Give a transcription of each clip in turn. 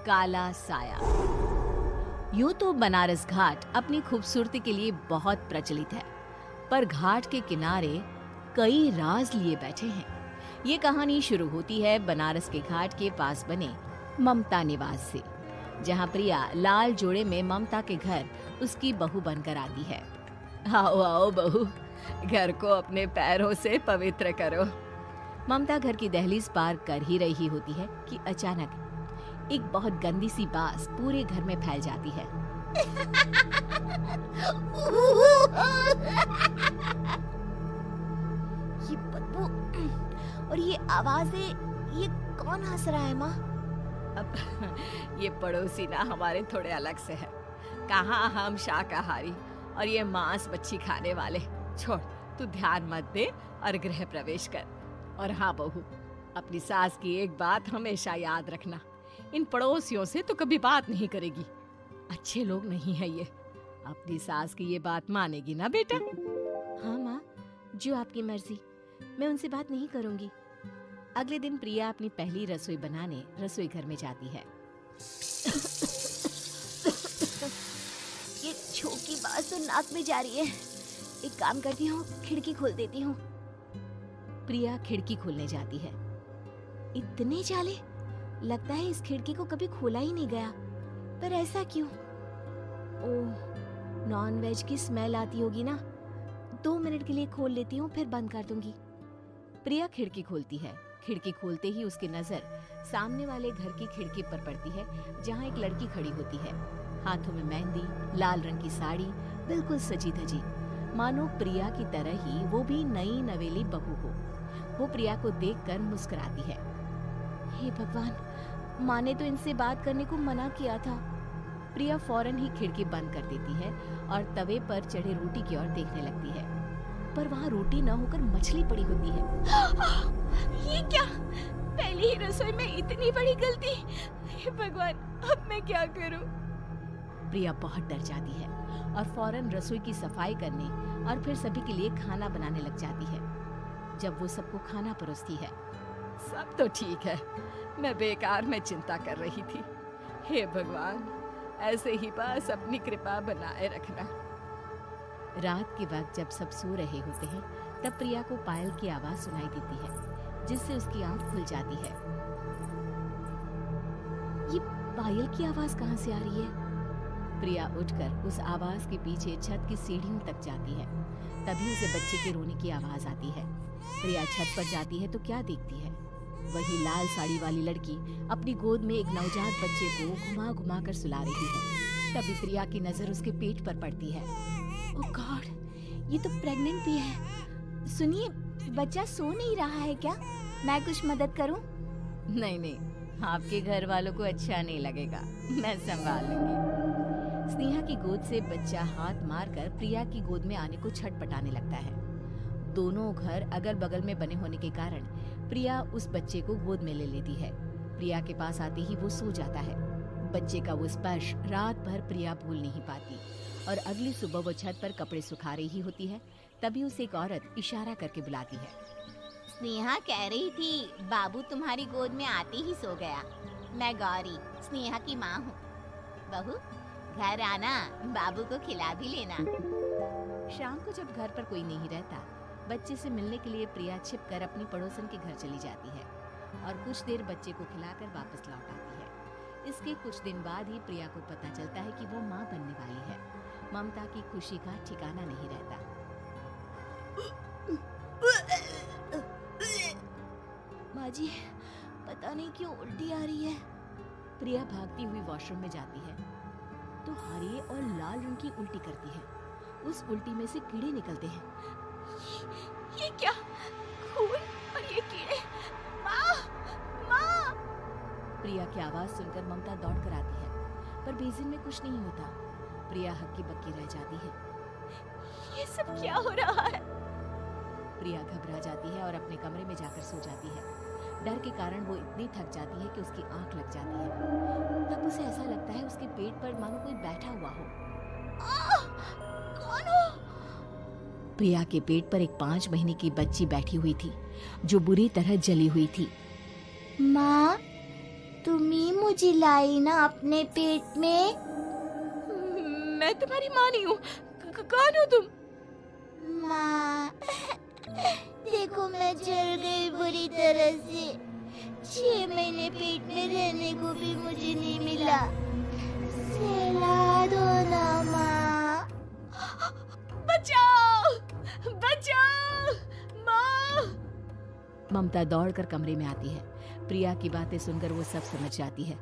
काला साया। यूं तो बनारस घाट अपनी खूबसूरती के लिए बहुत प्रचलित है, पर घाट के किनारे कई राज लिए बैठे हैं। ये कहानी शुरू होती है बनारस के घाट के पास बने ममता निवास से, जहां प्रिया लाल जोड़े में ममता के घर उसकी बहू बनकर आती है। आओ आओ बहू, घर को अपने पैरों से पवित्र करो। ममता घर की दहलीज पार कर ही रही होती है कि अचानक एक बहुत गंदी सी बास पूरे घर में फैल जाती है। ये बदबू और ये आवाजें, ये कौन हंस रहा है माँ? अब ये पड़ोसी ना हमारे थोड़े अलग से है। कहाँ हम शाकाहारी और ये मांस मच्छी खाने वाले। छोड़, तू ध्यान मत दे और गृह प्रवेश कर। और हाँ बहू, अपनी सास की एक बात हमेशा याद रखना, इन पड़ोसियों से तो कभी बात नहीं करेगी। अच्छे लोग नहीं है ये। अपनी सास की ये बात मानेगी ना बेटा? हाँ माँ, जो आपकी मर्जी, मैं उनसे बात नहीं करूंगी। अगले दिन प्रिया अपनी पहली रसोई बनाने रसोई घर में जाती है। ये छोक की बात तो नाक में जा रही है। एक काम करती हूँ, खिड़की खोल देती हूँ। प्रिया खिड़की खोलने जाती है। इतने जाले, लगता है इस खिड़की को कभी खोला ही नहीं गया। पर ऐसा क्यों? ओह, नॉन वेज की स्मेल आती होगी ना। 2 मिनट के लिए खोल लेती हूँ, फिर बंद कर दूंगी। प्रिया खिड़की खोलती है। खिड़की खोलते ही उसकी नजर सामने वाले घर की खिड़की पर पड़ती है, जहाँ एक लड़की खड़ी होती है, हाथों में मेहंदी, लाल रंग की साड़ी, बिल्कुल सजी धजी, मानो प्रिया की तरह ही वो भी नई नवेली बहू हो। वो प्रिया को देखकर मुस्कुराती है। हे भगवान, माँ ने तो इनसे बात करने को मना किया था। प्रिया फौरन ही खिड़की बंद कर देती है और तवे पर चढ़े रोटी की ओर देखने लगती है, पर वहाँ रोटी न होकर मछली पड़ी होती है। ये क्या? पहली ही रसोई में इतनी बड़ी गलती। हे भगवान, अब मैं क्या करूं? प्रिया बहुत डर जाती है और फौरन रसोई की सफाई करने और फिर सभी के लिए खाना बनाने लग जाती है। जब वो सबको खाना परोसती है, सब तो ठीक है, मैं बेकार में चिंता कर रही थी। हे भगवान, ऐसे ही बस अपनी कृपा बनाए रखना। रात के वक्त जब सब सो रहे होते हैं, तब प्रिया को पायल की आवाज सुनाई देती है, जिससे उसकी आंख खुल जाती है। ये पायल की आवाज कहाँ से आ रही है? प्रिया उठकर उस आवाज के पीछे छत की सीढ़ियों तक जाती है। तभी उसे बच्चे के रोने की आवाज आती है। प्रिया छत पर जाती है तो क्या देखती है? वही लाल साड़ी वाली लड़की अपनी गोद में एक नवजात बच्चे को घुमा घुमा कर सुला रही है। तभी प्रिया की नजर उसके पेट पर पड़ती है। ओह गॉड, ये तो प्रेग्नेंट भी है। सुनिए, बच्चा सो नहीं रहा है क्या? मैं कुछ मदद करूं? नहीं नहीं, आपके घर वालों को अच्छा नहीं लगेगा, मैं संभाल लूंगी। स्नेहा की गोद से बच्चा हाथ मारकर प्रिया की गोद में आने को छटपटाने लगता है। दोनों घर अगल बगल में बने होने के कारण प्रिया उस बच्चे को गोद में ले लेती है। प्रिया के पास आते ही वो सो जाता है। बच्चे का वो स्पर्श रात भर प्रिया भूल नहीं पाती और अगली सुबह वो छत पर कपड़े सुखा रही होती है। तभी उसे एक औरत इशारा करके बुलाती है। स्नेहा कह रही थी बाबू तुम्हारी गोद में आते ही सो गया। मैं गौरी, स्नेहा की माँ हूँ। बहू, घर आना, बाबू को खिला भी लेना। शाम को जब घर पर कोई नहीं रहता, बच्चे से मिलने के लिए प्रिया छिपकर अपनी पड़ोसन के घर चली जाती है और कुछ देर बच्चे को खिलाकर वापस लौट आती है। इसके कुछ दिन बाद ही प्रिया को पता चलता है कि वो माँ बनने वाली है। ममता की खुशी का ठिकाना नहीं रहता। माँ जी, पता नहीं क्यों उल्टी आ रही है। प्रिया भागती हुई वॉशरूम में जाती है तो हरे और लाल रंग की उल्टी करती है। उस उल्टी में से कीड़े निकलते हैं। ये क्या? खून और ये कीड़े! माँ! माँ! प्रिया की आवाज सुनकर ममता दौड़ कर आती है, पर बेसिन में कुछ नहीं होता। प्रिया हक्की बक्की रह जाती है। ये सब क्या हो रहा है? प्रिया घबरा जाती है और अपने कमरे में जाकर सो जाती है। डर के कारण वो इतनी थक जाती है कि उसकी आंख लग जाती है। तब उसे ऐसा लगता है उसके पेट पर मानो कोई बैठा हुआ हो। कौन हो? प्रिया के पेट पर एक 5 महीने की बच्ची बैठी हुई थी, जो बुरी तरह जली हुई थी। माँ, तुम ही मुझे लाई ना अपने पेट में। मैं तुम्हारी माँ नहीं हूँ। कौन हो तुम? माँ, देखो मैं जल गई बुरी तरह से। 6 महीने पेट में रहने को भी मुझे नहीं मिला। सहला दो ना माँ। बचाओ, बचाओ, माँ। ममता दौड़कर कमरे में आती है। प्रिया की बातें सुनकर वो सब समझ जाती है।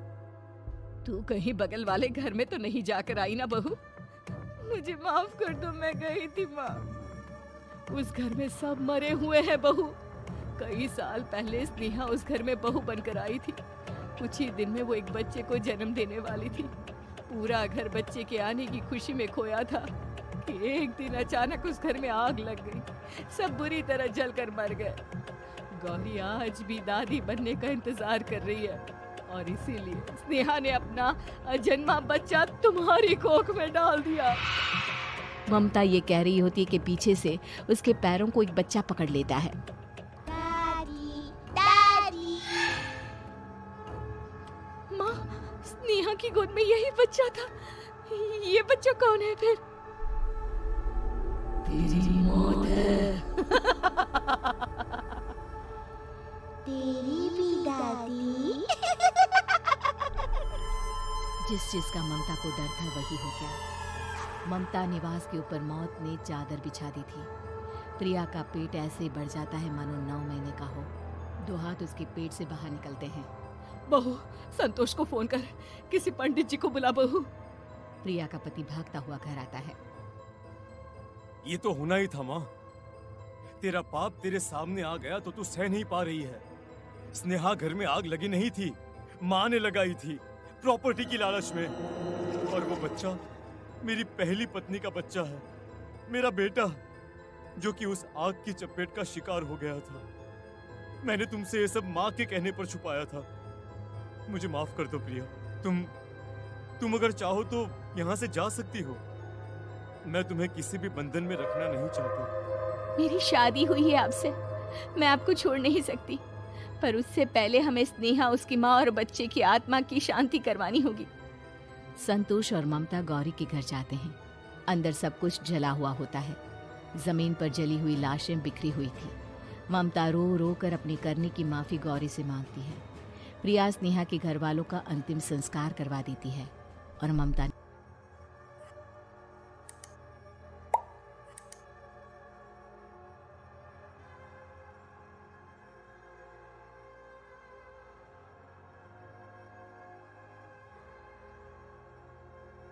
तू कहीं बगल वाले घर में तो नहीं जाकर आई ना बहू? मुझे माफ कर दो, मैं गई थी माँ। उस घर में सब मरे हुए हैं बहू। कई साल पहले स्नेहा उस घर में बहू बनकर आई थी। कुछ ही दिन में वो एक बच्चे को जन्म देने वाली थी। पूरा घर बच्चे के आने की खुशी में खोया था कि एक दिन अचानक उस घर में आग लग गई। सब बुरी तरह जलकर मर गए। गौरी आज भी दादी बनने का इंतजार कर रही है और इसीलिए स्नेहा ने अपना अजन्मा बच्चा तुम्हारी कोख में डाल दिया। ममता ये कह रही होती है कि पीछे से उसके पैरों को एक बच्चा पकड़ लेता है। दादी, दादी। माँ, स्नेहा की गोद में यही बच्चा था। ये बच्चा कौन है फिर? तेरी मौत है। तेरी भी दादी। जिस चीज का ममता को डर था वही हो गया। ममता निवास के ऊपर मौत ने चादर बिछा दी थी। प्रिया का पेट ऐसे बढ़ जाता है मानो 9 महीने का हो। 2 हाथ उसके पेट से बाहर निकलते हैं। बहू, संतोष को फोन कर, किसी पंडित जी को बुला बहू। प्रिया का पति भागता हुआ घर आता है। ये तो होना ही था माँ। तेरा पाप तेरे सामने आ गया तो तू सह नहीं पा रही है। स्नेहा घर में आग लगी नहीं थी, माँ ने लगाई थी प्रॉपर्टी की लालच में। और वो बच्चा मेरी पहली पत्नी का बच्चा है, मेरा बेटा, जो कि उस आग की चपेट का शिकार हो गया था। मैंने तुमसे ये सब माँ के कहने पर छुपाया था। मुझे माफ कर दो प्रिया। तुम अगर चाहो तो यहाँ से जा सकती हो। मैं तुम्हें किसी भी बंधन में रखना नहीं चाहती। मेरी शादी हुई है आपसे, मैं आपको छोड़ नहीं सकती, पर उससे पहले हमें स्नेहा, उसकी माँ और बच्चे की आत्मा की शांति करवानी होगी। संतोष और ममता गौरी के घर जाते हैं। अंदर सब कुछ जला हुआ होता है। जमीन पर जली हुई लाशें बिखरी हुई थी। ममता रो रो कर अपनी करने की माफी गौरी से मांगती है। प्रिया स्नेहा के घर वालों का अंतिम संस्कार करवा देती है और ममता